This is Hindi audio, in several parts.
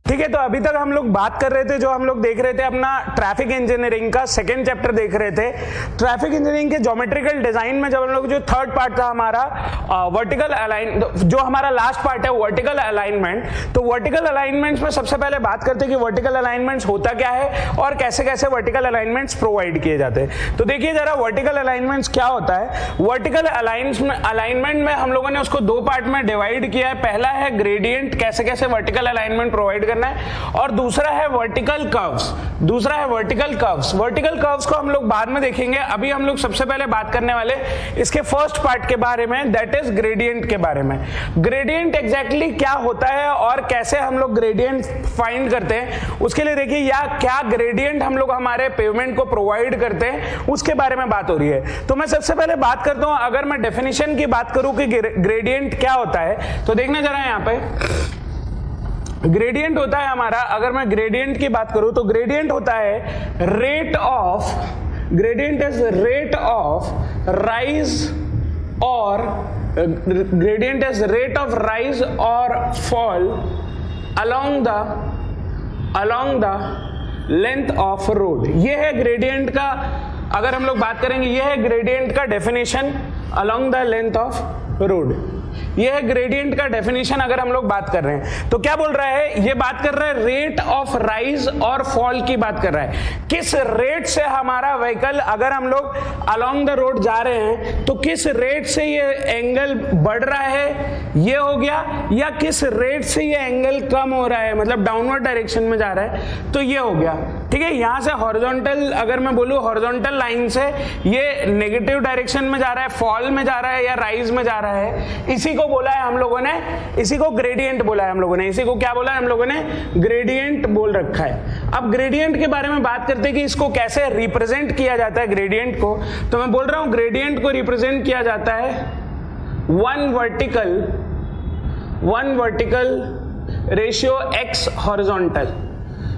ठीक है, तो अभी तक हम लोग बात कर रहे थे, जो हम लोग देख रहे थे अपना ट्रैफिक इंजीनियरिंग का सेकंड चैप्टर देख रहे थे। ट्रैफिक इंजीनियरिंग के ज्योमेट्रिकल डिजाइन में जब हम लोग जो थर्ड पार्ट था हमारा वर्टिकल अलाइन, जो हमारा लास्ट पार्ट है वर्टिकल अलाइनमेंट, तो वर्टिकल अलाइनमेंट्स में सबसे पहले बात करते हैं कि वर्टिकल अलाइनमेंट्स होता क्या है और कैसे कैसे वर्टिकल अलाइनमेंट्स प्रोवाइड किए जाते हैं। तो देखिए जरा वर्टिकल अलाइनमेंट्स क्या होता है। वर्टिकल अलाइनमेंट में हम लोगों ने उसको दो पार्ट में डिवाइड किया है। पहला है ग्रेडियंट, कैसे कैसे वर्टिकल अलाइनमेंट प्रोवाइड करना है, और दूसरा है वर्टिकल कर्व्स। वर्टिकल कर्व्स को हम लोग बाद में देखेंगे। अभी हम लोग सबसे पहले बात करने वाले इसके फर्स्ट पार्ट के बारे में, दैट इज ग्रेडियंट के बारे में। ग्रेडियंट एग्जैक्टली क्या होता है और कैसे हम लोग ग्रेडियंट फाइंड करते हैं, उसके लिए देखिए या क्या ग्रेडियंट हम लोग हमारे पेवमेंट को प्रोवाइड करते हैं, उसके बारे में बात हो रही है। तो मैं सबसे पहले बात करता हूं, अगर मैं डेफिनेशन की बात करूं कि ग्रेडियंट क्या होता है, तो देखना जरा यहां पे ग्रेडियंट होता है हमारा, अगर मैं ग्रेडियंट की बात करूं तो ग्रेडियंट होता है rate of, gradient is rate of rise और gradient is rate of rise और fall along the length of road. ये है ग्रेडियंट का, अगर हम लोग बात करेंगे, ये है ग्रेडियंट का definition along the length of road। ये है ग्रेडियंट का डेफिनेशन अगर हम लोग बात कर रहे हैं। तो क्या बोल रहा है, ये बात कर रहा है रेट ऑफ राइज और फॉल की बात कर रहा है। किस रेट से हमारा व्हीकल, अगर हम लोग अलोंग द रोड जा रहे हैं तो किस रेट से ये एंगल बढ़ रहा है, ये हो गया, या किस रेट से ये एंगल कम हो रहा है, मतलब डाउनवर्ड डायरेक्शन में जा रहा है, तो ये हो गया। ठीक है, यहां से हॉरिजॉन्टल, अगर मैं बोलूं हॉरिजॉन्टल लाइन से ये नेगेटिव डायरेक्शन में जा रहा है, फॉल में जा रहा है या राइज में जा रहा है, इसी को बोला है हम लोगों ने, इसी को ग्रेडियंट बोला है हम लोगों ने। इसी को क्या बोला है हम लोगों ने, ग्रेडियंट बोल रखा है। अब ग्रेडियंट के बारे में बात करते हैं कि इसको कैसे रिप्रेजेंट किया जाता है ग्रेडियंट को। तो मैं बोल रहा हूं ग्रेडियंट को रिप्रेजेंट किया जाता है one vertical ratio x horizontal,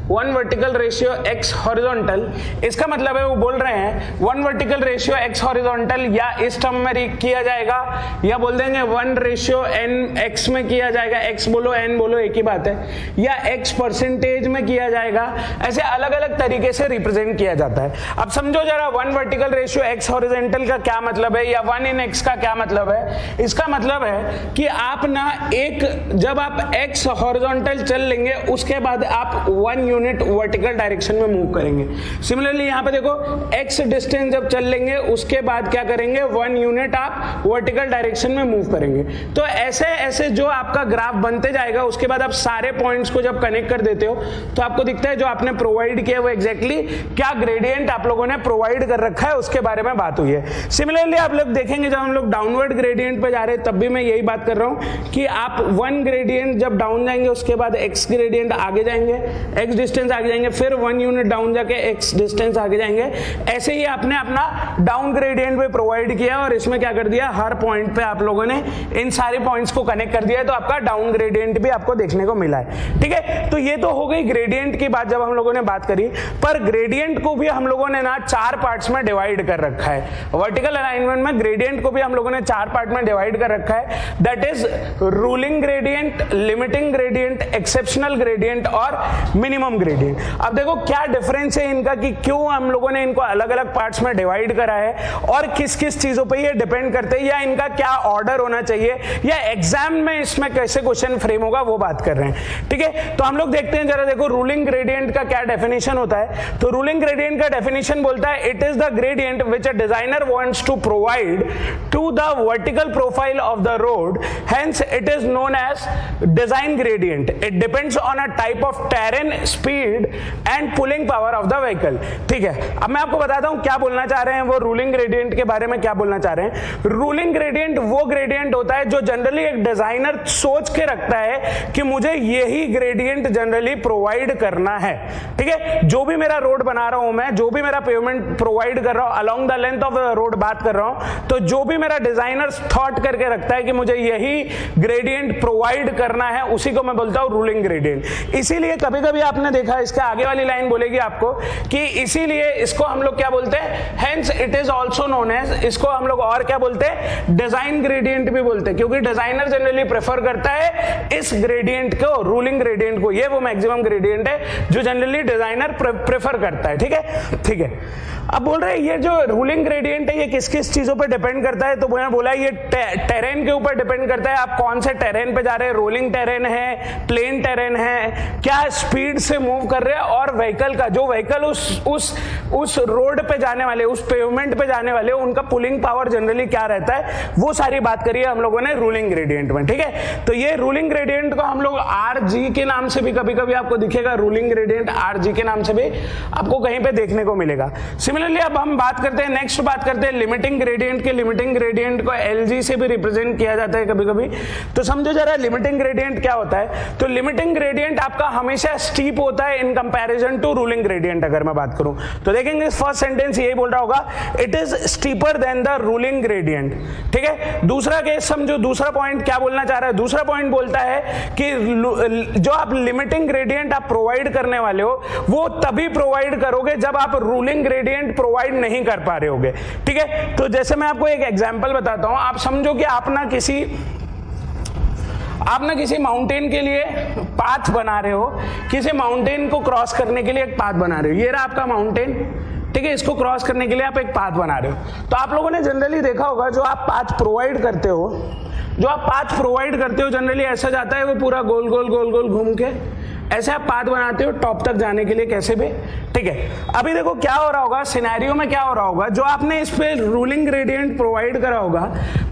one vertical ratio x horizontal. इसका मतलब है वो बोल रहे हैं one vertical ratio x horizontal, या इस टर्म में किया जाएगा, या बोल देंगे वन रेशियो एन एक्स में किया जाएगा, एक्स बोलो एन बोलो एक ही बात है, या एक्स परसेंटेज में किया जाएगा। ऐसे अलग अलग तरीके से रिप्रेजेंट किया जाता है। अब समझो जरा one vertical ratio x horizontal का क्या मतलब है, या वन इन एक्स का क्या मतलब है। इसका मतलब है कि आप ना एक, जब आप एक्स हॉरिजॉन्टल चल लेंगे उसके बाद आप वन यूनिट वर्टिकल डायरेक्शन में मूव करेंगे। सिमिलरली यहां पे देखो x डिस्टेंस जब चल लेंगे उसके बाद क्या करेंगे, वन यूनिट आप वर्टिकल डायरेक्शन में मूव करेंगे। तो ऐसे ऐसे जो आपका ग्राफ बनते जाएगा, उसके बाद आप सारे पॉइंट्स को जब कनेक्ट कर देते हो तो आपको दिखता है जो आपने प्रोवाइड किया वो एग्जैक्टली क्या ग्रेडियंट आप लोगों ने प्रोवाइड कर रखा है, उसके बारे में बात हुई है। सिमिलरली आप लोग देखेंगे जब हम लोग डाउनवर्ड ग्रेडियंट पे जा रहे हैं तब भी मैं यही बात कर रहा हूं कि आप वन ग्रेडियंट जब डाउन जाएंगे उसके बाद एक्स ग्रेडियंट आगे जाएंगे, एक्स डिस्टेंस आगे जाएंगे, फिर वन यूनिट डाउन जाके एक्स डिस्टेंस आगे जाएंगे। ऐसे ही आपने अपना डाउन ग्रेडियंट भी प्रोवाइड किया और इसमें क्या कर दिया, हर पॉइंट पे आप लोगों ने इन सारे पॉइंट्स को कनेक्ट कर दिया है, तो आपका डाउन ग्रेडियंट भी आपको देखने को मिला है। ठीक है, तो ये तो हो गई ग्रेडियंट की बात जब हम लोगों ने बात करी। पर ग्रेडियंट को भी हम लोगों ने ना चार पार्ट्स में डिवाइड कर रखा है। वर्टिकल अलाइनमेंट में ग्रेडियंट को भी हम लोगों ने चार पार्ट में डिवाइड कर रखा है, that is ruling gradient, limiting gradient, exceptional gradient और मिनिमम ग्रेडियंट। अब देखो क्या डिफरेंस है इनका, कि क्यों हम लोगों ने इनको अलग अलग पार्ट्स में डिवाइड करा है और किस किस चीजों पे ये डिपेंड करते हैं, या इनका क्या ऑर्डर होना चाहिए, या एग्जाम में इसमें कैसे क्वेश्चन फ्रेम होगा, वो बात कर रहे हैं। ठीक है, तो हम लोग देखते हैं जरा, देखो रूलिंग ग्रेडियंट का क्या डेफिनेशन होता है। तो रूलिंग ग्रेडियंट का डेफिनेशन बोलता है it is the gradient which a designer wants to provide to the vertical profile of the road, hence it is known as design gradient. It depends on a type of terrain, speed and pulling power of the vehicle. ठीक है, अब मैं आपको बताता हूं क्या बोलना चाह रहे हैं वो रूलिंग ग्रेडियंट के बारे में, क्या बोलना चाह रहे हैं। रूलिंग ग्रेडियंट वो ग्रेडियंट होता है जो जनरली एक डिजाइनर सोच के रखता है कि मुझे यही ग्रेडियंट जनरली प्रोवाइड करना है। ठीक है, जो भी मेरा रोड बना रहा हूं मैं, जो भी मेरा पेवमेंट प्रोवाइड कर रहा हूं, along the length of the road बात कर रहा हूं, तो जो भी मेरा डिजाइनर थॉट करके रखता है कि मुझे यही ग्रेडियंट प्रोवाइड करना है, उसी को मैं बोलता हूं रूलिंग ग्रेडियंट। इसीलिए कभी कभी आपने आपने देखा इसके आगे वाली लाइन बोलेगी आपको कि इसीलिए इसको हम लोग क्या बोलते हैं, hence it is also known as, इसको हम लोग और क्या बोलते हैं, डिजाइन ग्रेडियंट भी बोलते हैं, क्योंकि डिजाइनर जनरली प्रेफर करता है इस ग्रेडियंट को, रूलिंग ग्रेडियंट को। ये वो मैक्सिमम ग्रेडियंट है जो जनरली डिजाइनर प्रेफर करता है, ठीक है, ठीक है। अब बोल रहे हैं ये जो रूलिंग ग्रेडियंट है ये किस किस चीजों पर डिपेंड करता है, तो मैंने बोला ये टेरेन के ऊपर डिपेंड करता है, आप कौन से टेरेन पे जा रहे हैं, रोलिंग टेरेन है, प्लेन टेरेन है, क्या स्पीड से मूव कर रहे हैं, और व्हीकल का, जो व्हीकल उस रोड पे जाने वाले, उस पेवमेंट पे जाने वाले, उनका पुलिंग पावर जनरली क्या रहता है, वो सारी बात करी है हम लोगों ने रूलिंग ग्रेडियंट में, ठीक है। तो ये रूलिंग ग्रेडियंट को हम लोग RG के नाम से भी कभी कभी आपको दिखेगा, रूलिंग ग्रेडियंट RG के नाम से भी आपको कहीं पे देखने को मिलेगा। सिमिलरली अब हम बात करते हैं, नेक्स्ट बात करते हैं लिमिटिंग ग्रेडियंट के। लिमिटिंग ग्रेडियंट को LG से भी रिप्रेजेंट किया जाता है कभी कभी। तो समझो जरा लिमिटिंग ग्रेडियंट क्या होता है। तो लिमिटिंग ग्रेडियंट आपका हमेशा स्टीप होता है in comparison to ruling gradient. अगर मैं बात करूं तो देखेंगे फर्स्ट सेंटेंस यही बोल रहा होगा, it is steeper than the ruling gradient, ठीक है। दूसरा केस समझो, दूसरा पॉइंट क्या बोलना चाह रहा है, दूसरा पॉइंट बोलता है कि जो आप लिमिटिंग ग्रेडियंट आप प्रोवाइड करने वाले हो वो तभी प्रोवाइड करोगे जब आप रूलिंग ग्रेडियंट प्रोवाइड नहीं कर पा रहे होगे, ठीक है। तो जैसे मैं आपको एक एग्जांपल बताता हूं, आप समझो कि आप ना किसी माउंटेन के लिए पाथ बना रहे हो, किसी माउंटेन को क्रॉस करने के लिए एक पाथ बना रहे हो। ये रहा आपका माउंटेन, ठीक है। इसको क्रॉस करने के लिए आप एक पाथ बना रहे हो। तो आप लोगों ने जनरली देखा होगा जो आप पाथ प्रोवाइड करते हो, जनरली ऐसा जाता है वो पूरा गोल गोल गोल गोल घूम के, ऐसे आप पाथ बनाते हो टॉप तक जाने के लिए कैसे भी, ठीक है। अभी देखो क्या हो रहा होगा, सिनेरियो में क्या हो रहा होगा, जो आपने इस पे रूलिंग ग्रेडियंट प्रोवाइड करा होगा,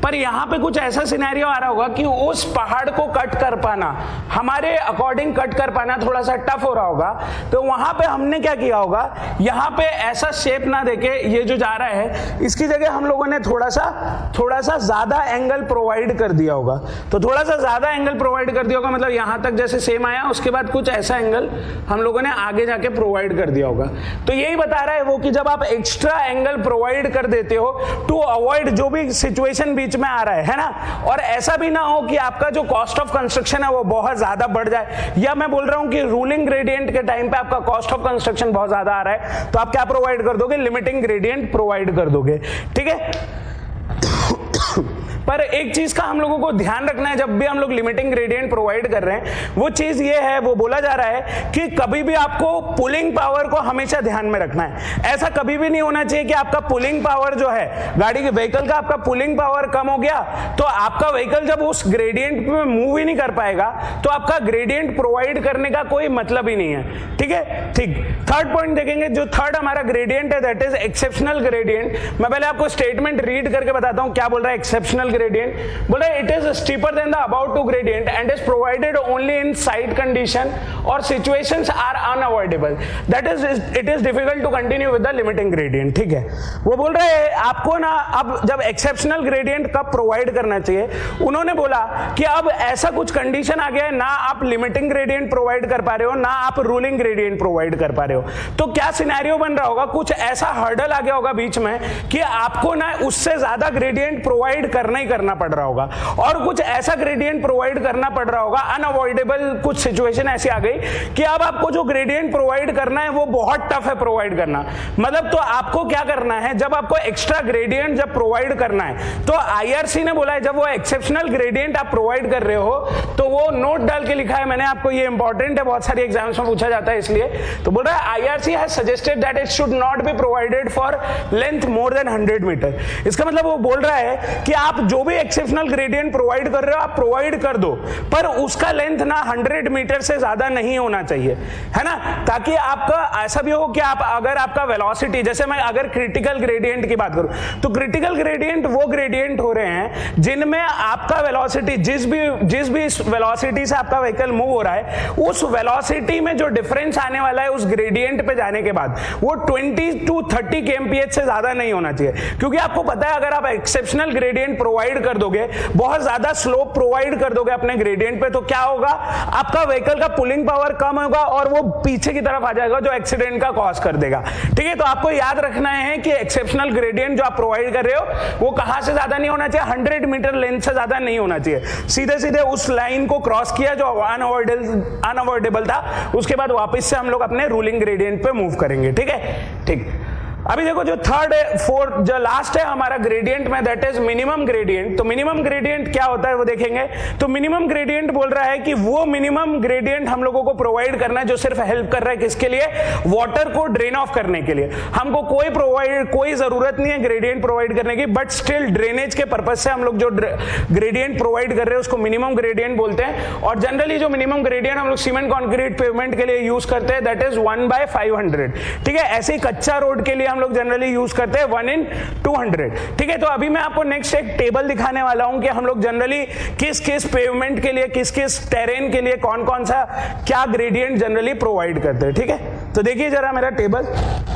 पर यहाँ पे कुछ ऐसा सिनेरियो आ रहा होगा कि उस पहाड़ को कट कर पाना, हमारे अकॉर्डिंग कट कर पाना थोड़ा सा टफ हो रहा होगा। तो वहां पे हमने क्या किया होगा, यहाँ पे ऐसा शेप ना देके ये जो जा रहा है इसकी जगह हम लोगों ने थोड़ा सा ज्यादा एंगल प्रोवाइड कर दिया होगा। तो थोड़ा सा ज्यादा एंगल प्रोवाइड कर दिया होगा, मतलब यहां तक जैसे सेम आया, उसके बाद कुछ ऐसा एंगल हम लोगों ने आगे जाके प्रोवाइड कर दिया होगा। तो यही बता रहा है वो कि जब आप एक्स्ट्रा एंगल प्रोवाइड कर देते हो टू अवॉइड जो भी सिचुएशन बीच में आ रहा है ना, और ऐसा भी ना हो कि आपका जो कॉस्ट ऑफ कंस्ट्रक्शन है वो बहुत ज्यादा बढ़ जाए, या मैं बोल रहा हूं कि रूलिंग ग्रेडियंट के टाइम पे आपका कॉस्ट ऑफ कंस्ट्रक्शन बहुत ज्यादा आ रहा है, तो आप क्या प्रोवाइड कर दोगे, लिमिटिंग ग्रेडियंट प्रोवाइड कर दोगे, ठीक है। पर एक चीज का हम लोगों को ध्यान रखना है, जब भी हम लोग लिमिटिंग ग्रेडियंट प्रोवाइड कर रहे हैं, वो चीज ये है, वो बोला जा रहा है कि कभी भी आपको पुलिंग पावर को हमेशा ध्यान में रखना है। ऐसा कभी भी नहीं होना चाहिए कि आपका पुलिंग पावर जो है, गाड़ी के व्हीकल का आपका पुलिंग पावर कम हो गया तो आपका व्हीकल जब उस ग्रेडियंट में मूव ही नहीं कर पाएगा, तो आपका ग्रेडियंट प्रोवाइड करने का कोई मतलब ही नहीं है, ठीक है, ठीक। थर्ड पॉइंट देखेंगे, जो थर्ड हमारा ग्रेडियंट है दैट इज एक्सेप्शनल ग्रेडियंट। मैं पहले आपको स्टेटमेंट रीड करके बताता हूं क्या बोल रहा है एक्सेप्शनल ग्रेडियंट। बोला it is steeper than the about to gradient and is provided only in side condition और situations are unavoidable, that is it is difficult to continue with the limiting gradient, ठीक है। वो बोल रहे हैं आपको ना, अब जब एक्सेप्शनल ग्रेडियंट कब प्रोवाइड करना चाहिए, उन्होंने बोला कि अब ऐसा कुछ कंडीशन आ गया है, ना आप लिमिटिंग ग्रेडियंट प्रोवाइड कर पा रहे हो, ना आप रूलिंग ग्रेडियंट प्रोवाइड कर पा रहे हो। तो क्या सिनेरियो बन रहा होगा, कुछ ऐसा हर्डल आ गया होगा बीच में कि आपको ना उससे ज्यादा ग्रेडियंट प्रोवाइड करना ही करना पड़ रहा होगा, और कुछ ऐसा ग्रेडियंट प्रोवाइड करना पड़ रहा होगा, अनअवॉइडेबल कुछ सिचुएशन ऐसी आ गई कि अब आपको जो ग्रेडियंट प्रोवाइड करना है वो बहुत टफ है प्रोवाइड करना। मतलब तो आपको क्या करना है, जब आपको एक्स्ट्रा ग्रेडियंट जब प्रोवाइड करना है, तो IRC ने बोला है जब वो एक्सेप्शनल ग्रेडियंट आप प्रोवाइड कर रहे हो तो वो नोट डाल के लिखा है मैंने आपको, ये इंपॉर्टेंट है, बहुत सारे एग्जाम्स में पूछा जाता है इसलिए। तो बोल रहा है IRC has suggested that it should not be provided for length more than 100 metre. इसका मतलब वो बोल रहा है कि आप जो भी एक्सेप्शनल ग्रेडियंट प्रोवाइड कर रहे हो आप प्रोवाइड कर दो, पर उसका लेंथ ना 100 मीटर से ज्यादा नहीं होना चाहिए, है ना, ताकि आपका ऐसा भी हो कि आप अगर आपका वेलोसिटी, जैसे मैं अगर क्रिटिकल ग्रेडियंट की बात करूं, तो क्रिटिकल ग्रेडियंट वो ग्रेडियंट हो रहे हैं जिनमें आपका वेलोसिटी, जिस भी वेलोसिटी से आपका व्हीकल मूव हो रहा है, उस वेलोसिटी में जो डिफरेंस आने वाला है उस ग्रेडियंट पे जाने के बाद वो 20 to 30 kmph से ज्यादा नहीं होना चाहिए। क्योंकि आपको पता है अगर आप एक्सेप्शनल ग्रेडियंट प्रोवाइड प्रोवाइड कर दोगे, बहुत ज्यादा स्लोप प्रोवाइड कर दोगे अपने ग्रेडियंट पे, तो क्या होगा, आपका व्हीकल का पुलिंग पावर कम होगा और वो पीछे की तरफ आ जाएगा जो एक्सीडेंट का कॉज कर देगा। ठीक है, तो आपको याद रखना है कि एक्सेप्शनल ग्रेडियंट जो आप प्रोवाइड कर रहे हो वो कहां से ज्यादा नहीं होना चाहिए, 100 मीटर लेंथ से ज्यादा नहीं होना चाहिए। सीधे सीधे उस लाइन को क्रॉस किया जो अनअवॉइडेबल था, उसके बाद वापस से हम लोग अपने रूलिंग ग्रेडियंट पे मूव करेंगे। ठीक है, ठीक। अभी देखो जो थर्ड है, फोर्थ, जो लास्ट है हमारा ग्रेडियंट में, दैट इज मिनिमम ग्रेडियंट। तो मिनिमम ग्रेडियंट क्या होता है वो देखेंगे। तो मिनिमम ग्रेडियंट बोल रहा है कि वो मिनिमम ग्रेडियंट हम लोगों को प्रोवाइड करना है जो सिर्फ हेल्प कर रहा है किसके लिए, वाटर को ड्रेन ऑफ करने के लिए। हमको कोई जरूरत नहीं है ग्रेडियंट प्रोवाइड करने की, बट स्टिल ड्रेनेज के पर्पज से हम लोग जो ग्रेडियंट प्रोवाइड कर रहे हैं उसको मिनिमम ग्रेडियंट बोलते हैं। और जनरली जो मिनिमम ग्रेडियंट हम लोग सीमेंट कॉन्क्रीट पेवमेंट के लिए यूज करते हैं दैट इज 1/500। ठीक है, ऐसे ही कच्चा रोड के लिए हम लोग जनरली यूज करते हैं 1/200। ठीक है, तो अभी मैं आपको नेक्स्ट एक टेबल दिखाने वाला हूं कि हम लोग जनरली किस किस पेवमेंट के लिए, किस किस टेरेन के लिए कौन कौन सा क्या ग्रेडियंट जनरली प्रोवाइड करते हैं। ठीक है, तो देखिए जरा मेरा टेबल।